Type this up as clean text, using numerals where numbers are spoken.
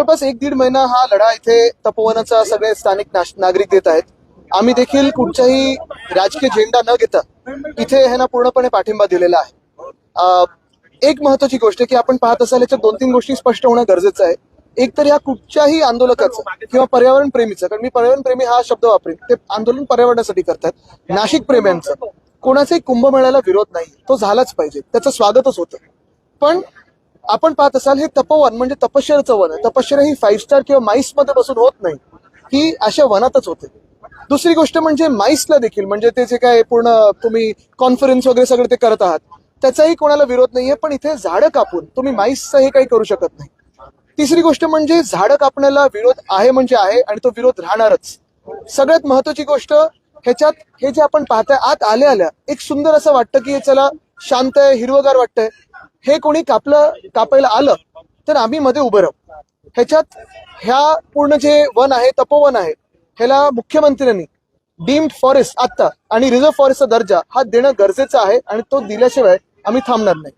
जवळपास 1-1.5 महिना हा लढा इथे तपोवनाचा सगळे स्थानिक नागरिक देत आहेत. आम्ही देखील कुठचाही राजकीय झेंडा न घेता इथे ह्यांना पूर्णपणे पाठिंबा दिलेला आहे. एक महत्वाची गोष्ट की आपण पाहत असाल याच्यात 2-3 गोष्टी स्पष्ट होणं गरजेचं आहे. एक तर या कुठच्याही आंदोलकाचं किंवा पर्यावरण प्रेमीचं, कारण मी पर्यावरण प्रेमी हा शब्द वापरेन, ते आंदोलन पर्यावरणासाठी करतात. नाशिक प्रेम्यांचं कोणाचाही कुंभमेळ्याला विरोध नाही, तो झालाच पाहिजे, त्याचं स्वागतच होतं. पण आपण पाहत असाल हे तपोवन म्हणजे तपश्चर्याचं वन आहे. तपश्चर्या ही 5 स्टार किंवा माईस मध्ये बसून होत नाही, ही अशा वनातच होते. दुसरी गोष्ट म्हणजे माईसला देखील, म्हणजे ते जे काय पूर्ण तुम्ही कॉन्फरन्स वगैरे सगळं ते करत आहात त्याचाही कोणाला विरोध नाहीये, पण इथे झाडं कापून तुम्ही माईसचं हे काही करू शकत नाही. तिसरी गोष्ट म्हणजे झाडं कापण्याला विरोध आहे म्हणजे आहे आणि तो विरोध राहणारच. सगळ्यात महत्वाची गोष्ट ह्याच्यात हे जे आपण पाहताय, आत आल्या एक सुंदर असं वाटतं की चला शांत आहे, हिरवगार वाटतंय. हे कोणी कापायला आलं तर आम्ही मध्ये उभं राहू. ह्याच्यात ह्या पूर्ण जे वन आहे, तपोवन आहे, ह्याला मुख्यमंत्र्यांनी डीम्ड फॉरेस्ट आता आणि रिझर्व्ह फॉरेस्टचा दर्जा हा देणं गरजेचं आहे आणि तो दिल्याशिवाय आम्ही थांबणार नाही.